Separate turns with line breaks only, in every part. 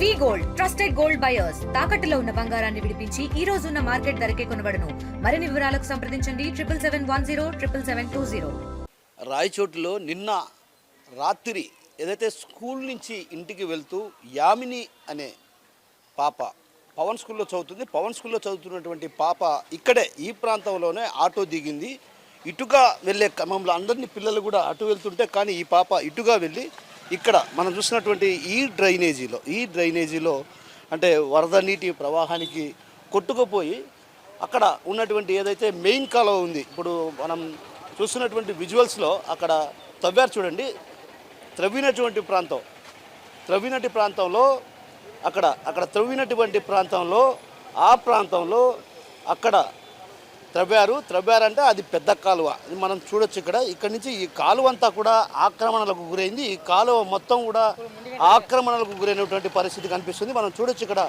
వి gold trusted gold buyers తాకట్టులో ఉన్న బంగారాన్ని విడిపించి ఈ రోజు ఉన్న మార్కెట్ ధరకే కొనబడును. మరిన్ని వివరాలకు సంప్రదించండి 7771077720.
రాయచోటిలో నిన్న రాత్రి ఏదైతే స్కూల్ నుంచి ఇంటికి వెళ్తూ యామిని అనే పాప పవన్ స్కూల్లో చదువుతుంది. పవన్ స్కూల్లో చదువుతున్నటువంటి పాప ఇక్కడే ఈ ప్రాంతంలోనే ఆటో దిగింది. ఇటుగా వెళ్ళే క్రమంలో అందరినీ పిల్లలు కూడా అటు వెళ్తుంటే కానీ ఈ పాప ఇటుగా వెళ్ళి ఇక్కడ మనం చూసినటువంటి ఈ డ్రైనేజీలో అంటే వరద నీటి ప్రవాహానికి కొట్టుకుపోయి అక్కడ ఉన్నటువంటి ఏదైతే మెయిన్ కాలువ ఉంది, ఇప్పుడు మనం చూస్తున్నటువంటి విజువల్స్లో అక్కడ తవ్వారు చూడండి. త్రవ్వినటువంటి ప్రాంతంలో త్రవ్వినటువంటి ప్రాంతంలో ఆ ప్రాంతంలో అక్కడ త్రవ్వారంటే అది పెద్ద కాలువ. ఇది మనం చూడొచ్చు. ఇక్కడి నుంచి ఈ కాలువ అంతా కూడా ఆక్రమణలకు గురైంది. ఈ కాలువ మొత్తం కూడా ఆక్రమణలకు గురైనటువంటి పరిస్థితి కనిపిస్తుంది. మనం చూడొచ్చు ఇక్కడ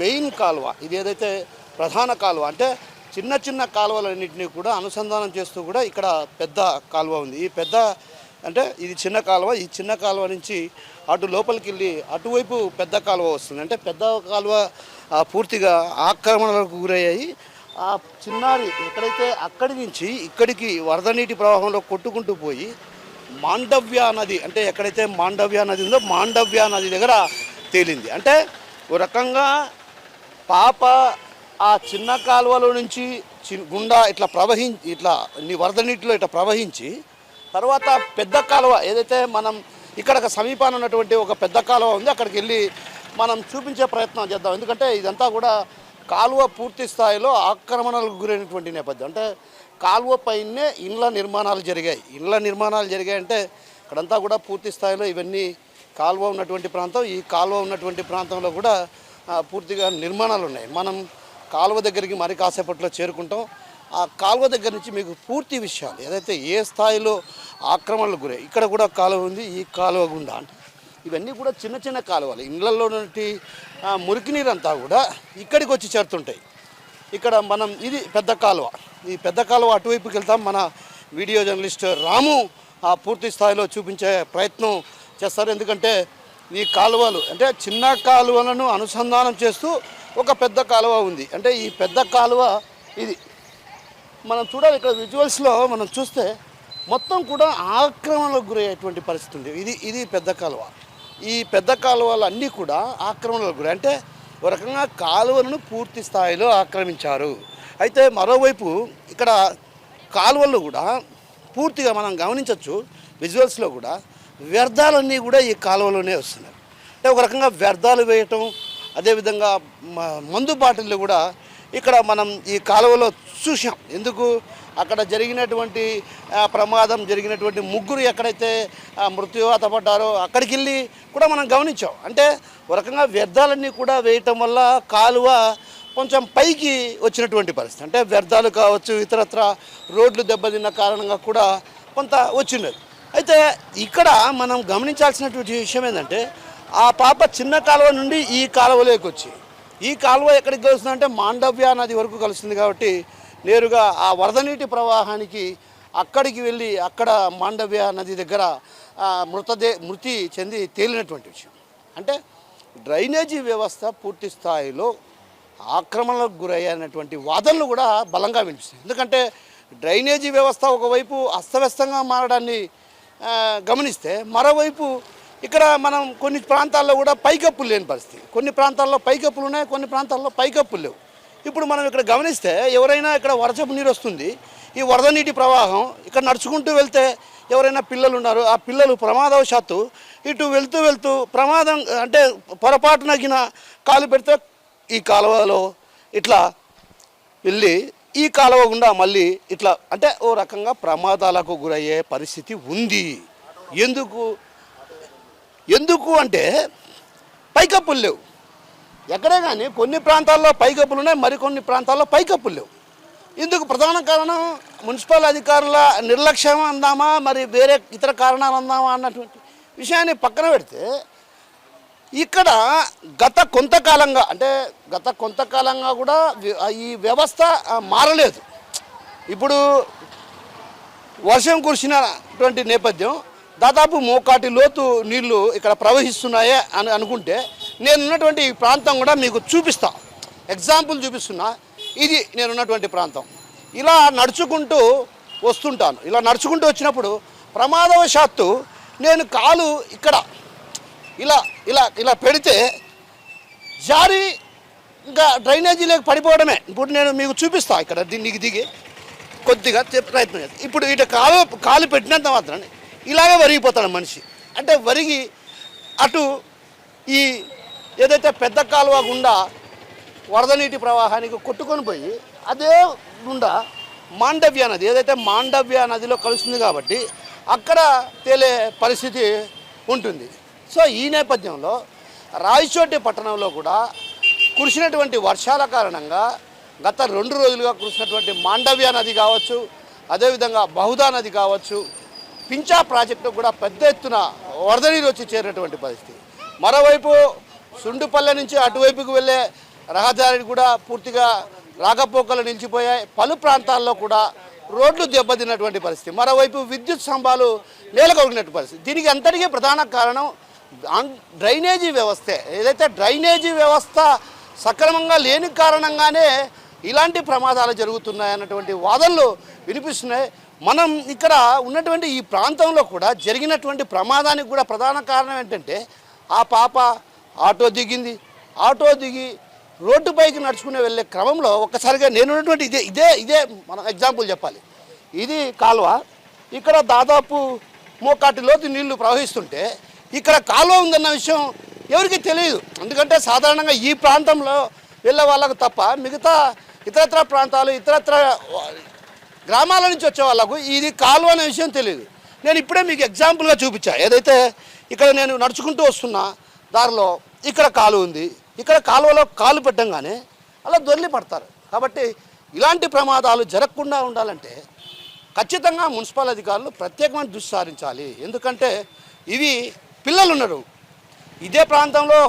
మెయిన్ కాలువ, ఇది ఏదైతే ప్రధాన కాలువ అంటే చిన్న చిన్న కాలువలన్నింటినీ కూడా అనుసంధానం చేస్తూ కూడా ఇక్కడ పెద్ద కాలువ ఉంది. ఈ పెద్ద అంటే ఇది చిన్న కాలువ, ఈ చిన్న కాలువ నుంచి అటు లోపలికి వెళ్ళి అటువైపు పెద్ద కాలువ వస్తుంది. అంటే పెద్ద కాలువ పూర్తిగా ఆక్రమణలకు గురయ్యాయి. ఆ చిన్నారి ఎక్కడైతే అక్కడి నుంచి ఇక్కడికి వరద నీటి ప్రవాహంలో కొట్టుకుంటూ పోయి మాండవ్య నది, అంటే ఎక్కడైతే మాండవ్య నది ఉందో మాండవ్య నది దగ్గర తేలింది. అంటే ఓ రకంగా పాప ఆ చిన్న కాలువలో నుంచి గుండా ఇట్లా వరద నీటిలో ఇట్లా ప్రవహించి తర్వాత పెద్ద కాలువ ఏదైతే మనం ఇక్కడ సమీపాన ఉన్నటువంటి ఒక పెద్ద కాలువ ఉంది, అక్కడికి వెళ్ళి మనం చూపించే ప్రయత్నం చేద్దాం. ఎందుకంటే ఇదంతా కూడా కాలువ పూర్తి స్థాయిలో ఆక్రమణలకు గురైనటువంటి నేపథ్యం. అంటే కాలువ పైనే ఇండ్ల నిర్మాణాలు జరిగాయి అంటే ఇక్కడంతా కూడా పూర్తి స్థాయిలో ఇవన్నీ కాలువ ఉన్నటువంటి ప్రాంతం. ఈ కాలువ ఉన్నటువంటి ప్రాంతంలో కూడా పూర్తిగా నిర్మాణాలు ఉన్నాయి. మనం కాలువ దగ్గరికి మరి కాసేపట్లో చేరుకుంటాం. ఆ కాలువ దగ్గర నుంచి మీకు పూర్తి విషయాలు ఏదైతే ఏ స్థాయిలో ఆక్రమణలకు గురై ఇక్కడ కూడా కాలువ ఉంది. ఈ కాలువ గుండా అంటే ఇవన్నీ కూడా చిన్న చిన్న కాలువలు, ఇళ్లలో నుండి మురికి నీరంతా కూడా ఇక్కడికి వచ్చి చేరుతుంటాయి. ఇక్కడ మనం ఇది పెద్ద కాలువ, ఈ పెద్ద కాలువ అటువైపుకి వెళ్తాం. మన వీడియో జర్నలిస్ట్ రాము పూర్తి స్థాయిలో చూపించే ప్రయత్నం చేస్తారు. ఎందుకంటే ఈ కాలువలు అంటే చిన్న కాలువలను అనుసంధానం చేస్తూ ఒక పెద్ద కాలువ ఉంది. అంటే ఈ పెద్ద కాలువ ఇది మనం చూడాలి. ఇక్కడ విజువల్స్లో మనం చూస్తే మొత్తం కూడా ఆక్రమణలకు గురయ్యేటువంటి పరిస్థితి ఉంది. ఇది పెద్ద కాలువ. ఈ పెద్ద కాలువలు అన్నీ కూడా ఆక్రమణలకు గురి, అంటే ఒక రకంగా కాలువలను పూర్తి స్థాయిలో ఆక్రమించారు. అయితే మరోవైపు ఇక్కడ కాలువల్లో కూడా పూర్తిగా మనం గమనించవచ్చు విజువల్స్లో కూడా వ్యర్థాలన్నీ కూడా ఈ కాలువలోనే వస్తున్నాయి. అంటే ఒక రకంగా వ్యర్థాలు వేయటం, అదేవిధంగా మందు బాటిళ్ళు కూడా ఇక్కడ మనం ఈ కాలువలో చూసాం. ఎందుకు అక్కడ జరిగినటువంటి ప్రమాదం జరిగినటువంటి ముగ్గురు ఎక్కడైతే మృత్యువాత పడ్డారో అక్కడికి వెళ్ళి కూడా మనం గమనించాం. అంటే ఒక రకంగా వ్యర్థాలన్నీ కూడా వేయటం వల్ల కాలువ కొంచెం పైకి వచ్చినటువంటి పరిస్థితి. అంటే వ్యర్థాలు కావచ్చు, ఇతరత్ర రోడ్లు దెబ్బతిన్న కారణంగా కూడా కొంత వచ్చినది. అయితే ఇక్కడ మనం గమనించాల్సినటువంటి విషయం ఏంటంటే ఆ పాప చిన్న కాలువ నుండి ఈ కాలువలోకి వచ్చి ఈ కాలువ ఎక్కడికి కలుస్తుందంటే మాండవ్య నది వరకు కలుస్తుంది. కాబట్టి నేరుగా ఆ వరద నీటి ప్రవాహానికి అక్కడికి వెళ్ళి అక్కడ మాండవ్య నది దగ్గర మృతి చెంది తేలినటువంటి విషయం. అంటే డ్రైనేజీ వ్యవస్థ పూర్తి స్థాయిలో ఆక్రమణలకు గురయ్యేటువంటి వాదనలు కూడా బలంగా వినిపిస్తాయి. ఎందుకంటే డ్రైనేజీ వ్యవస్థ ఒకవైపు అస్తవ్యస్తంగా మారడాన్ని గమనిస్తే మరోవైపు ఇక్కడ మనం కొన్ని ప్రాంతాల్లో కూడా పైకప్పులు లేని పరిస్థితి. కొన్ని ప్రాంతాల్లో పైకప్పులు ఉన్నాయి, కొన్ని ప్రాంతాల్లో పైకప్పులు లేవు. ఇప్పుడు మనం ఇక్కడ గమనిస్తే ఎవరైనా ఇక్కడ వర్షపు నీరు వస్తుంది, ఈ వరద నీటి ప్రవాహం ఇక్కడ నడుచుకుంటూ వెళ్తే ఎవరైనా పిల్లలు ఉన్నారు, ఆ పిల్లలు ప్రమాదవశాత్తు ఇటు వెళ్తూ ప్రమాదం అంటే పొరపాటునగిన కాలు పెడితే ఈ కాలువలో ఇట్లా వెళ్ళి ఈ కాలువ గుండా మళ్ళీ ఇట్లా అంటే ఓ రకంగా ప్రమాదాలకు గురయ్యే పరిస్థితి ఉంది. ఎందుకు అంటే పైకప్పులు లేవు. ఎక్కడే కానీ కొన్ని ప్రాంతాల్లో పైకప్పులు ఉన్నాయి, మరికొన్ని ప్రాంతాల్లో పైకప్పులు లేవు. ఇందుకు ప్రధాన కారణం మున్సిపల్ అధికారుల నిర్లక్ష్యం అందామా, మరి వేరే ఇతర కారణాలు అందామా అన్నటువంటి విషయాన్ని పక్కన పెడితే ఇక్కడ గత కొంతకాలంగా కూడా ఈ వ్యవస్థ మారలేదు. ఇప్పుడు వర్షం కురిసినటువంటి నేపథ్యం దాదాపు మోకాటి లోతు నీళ్లు ఇక్కడ ప్రవహిస్తున్నాయే అని అనుకుంటే నేనున్నటువంటి ఈ ప్రాంతం కూడా మీకు చూపిస్తా, ఎగ్జాంపుల్ చూపిస్తున్నా. ఇది నేనున్నటువంటి ప్రాంతం. ఇలా నడుచుకుంటూ వస్తుంటాను. ఇలా నడుచుకుంటూ వచ్చినప్పుడు ప్రమాదవశాత్తు నేను కాలు ఇక్కడ ఇలా ఇలా ఇలా పెడితే జారి ఇంకా డ్రైనేజీలోకి పడిపోవడమే. ఇప్పుడు నేను మీకు చూపిస్తా, ఇక్కడ దీనికి దిగి కొద్దిగా ప్రయత్నం చేస్తాను. ఇప్పుడు ఇటు కాలు పెట్టినంత మాత్రం ఇలాగే వరిగిపోతాడు మనిషి. అంటే వరిగి అటు ఈ ఏదైతే పెద్ద కాలువ గుండా వరద నీటి ప్రవాహానికి కొట్టుకొని పోయి అదే గుండా మాండవ్య నది, ఏదైతే మాండవ్య నదిలో కలుస్తుంది కాబట్టి అక్కడ తేలే పరిస్థితి ఉంటుంది. సో ఈ నేపథ్యంలో రాయచోటి పట్టణంలో కూడా కురిసినటువంటి వర్షాల కారణంగా గత 2 రోజులుగా కురిసినటువంటి మాండవ్య నది కావచ్చు, అదేవిధంగా బహుదా నది కావచ్చు, పించా ప్రాజెక్టు కూడా పెద్ద ఎత్తున వరద నీరు వచ్చి చేరినటువంటి పరిస్థితి. మరోవైపు సుండుపల్లె నుంచి అటువైపుకు వెళ్ళే రహదారి కూడా పూర్తిగా రాకపోకలు నిలిచిపోయాయి. పలు ప్రాంతాల్లో కూడా రోడ్లు దెబ్బతిన్నటువంటి పరిస్థితి. మరోవైపు విద్యుత్ స్తంభాలు నేలకొరిగినటువంటి పరిస్థితి. దీనికి అంతటికీ ప్రధాన కారణం డ్రైనేజీ వ్యవస్థే. ఏదైతే డ్రైనేజీ వ్యవస్థ సక్రమంగా లేని కారణంగానే ఇలాంటి ప్రమాదాలు జరుగుతున్నాయన్నటువంటి వాదనలు వినిపిస్తున్నాయి. మనం ఇక్కడ ఉన్నటువంటి ఈ ప్రాంతంలో కూడా జరిగినటువంటి ప్రమాదానికి కూడా ప్రధాన కారణం ఏంటంటే ఆ పాప ఆటో దిగింది, ఆటో దిగి రోడ్డుపైకి నడుచుకునే వెళ్ళే క్రమంలో ఒక్కసారిగా నేనున్నటువంటి ఇదే మనం ఎగ్జాంపుల్ చెప్పాలి. ఇది కాలువ, ఇక్కడ దాదాపు మోకాటి లోతు నీళ్లు ప్రవహిస్తుంటే ఇక్కడ కాలువ ఉందన్న విషయం ఎవరికి తెలియదు. ఎందుకంటే సాధారణంగా ఈ ప్రాంతంలో వెళ్ళే వాళ్ళకు తప్ప మిగతా ఇతరత్ర ప్రాంతాలు ఇతరత్ర గ్రామాల నుంచి వచ్చే వాళ్ళకు ఇది కాలువ అనే విషయం తెలియదు. నేను ఇప్పుడే మీకు ఎగ్జాంపుల్గా చూపించా. ఏదైతే ఇక్కడ నేను నడుచుకుంటూ వస్తున్నా దారిలో ఇక్కడ కాలువ ఉంది, ఇక్కడ కాలువలో కాలు పెట్టంగానే అలా దొర్లి పడతారు. కాబట్టి ఇలాంటి ప్రమాదాలు జరగకుండా ఉండాలంటే ఖచ్చితంగా మున్సిపల్ అధికారులు ప్రత్యేకమైన దృష్టి సారించాలి. ఎందుకంటే ఇవి పిల్లలు ఉన్నారు, ఇదే ప్రాంతంలో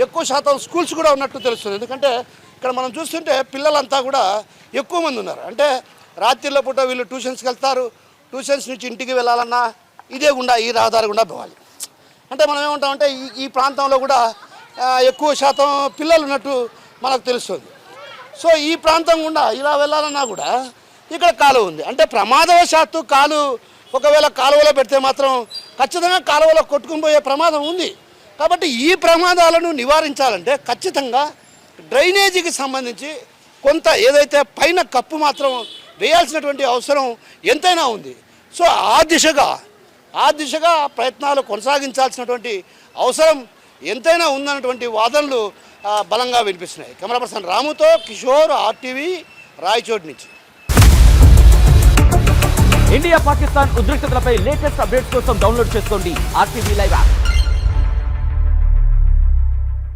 ఎక్కువ శాతం స్కూల్స్ కూడా ఉన్నట్టు తెలుస్తుంది. ఎందుకంటే ఇక్కడ మనం చూస్తుంటే పిల్లలంతా కూడా ఎక్కువ మంది ఉన్నారు. అంటే రాత్రిలో పూట వీళ్ళు ట్యూషన్స్కి వెళ్తారు, ట్యూషన్స్ నుంచి ఇంటికి వెళ్ళాలన్నా ఇదే గుండా ఈ రహదారి గుండా పోవాలి. అంటే మనం ఏమంటామంటే ఈ ప్రాంతంలో కూడా ఎక్కువ శాతం పిల్లలు ఉన్నట్టు మనకు తెలుస్తుంది. సో ఈ ప్రాంతం గుండా ఇలా వెళ్ళాలన్నా కూడా ఇక్కడ కాలువ ఉంది. అంటే ప్రమాదవశాత్తు ఒకవేళ కాలువలో పెడితే మాత్రం ఖచ్చితంగా కాలువలో కొట్టుకుని పోయే ప్రమాదం ఉంది. కాబట్టి ఈ ప్రమాదాలను నివారించాలంటే ఖచ్చితంగా డ్రైనేజీకి సంబంధించి కొంత ఏదైతే పైన కప్పు మాత్రం వేయాల్సినటువంటి అవసరం ఎంతైనా ఉంది. సో ఆ దిశగా ప్రయత్నాలు కొనసాగించాల్సినటువంటి అవసరం ఎంతైనా ఉందన్నటువంటి వాదనలు బలంగా వినిపిస్తున్నాయి. కెమెరా పర్సన్ రాముతో కిషోర్, RTV, రాయచోటి నుంచి.
ఇండియా పాకిస్తాన్ ఉద్రిక్తతలపై లేటెస్ట్ అప్డేట్స్ కోసం డౌన్లోడ్ చేసుకోండి RTV లైవ్ యాప్.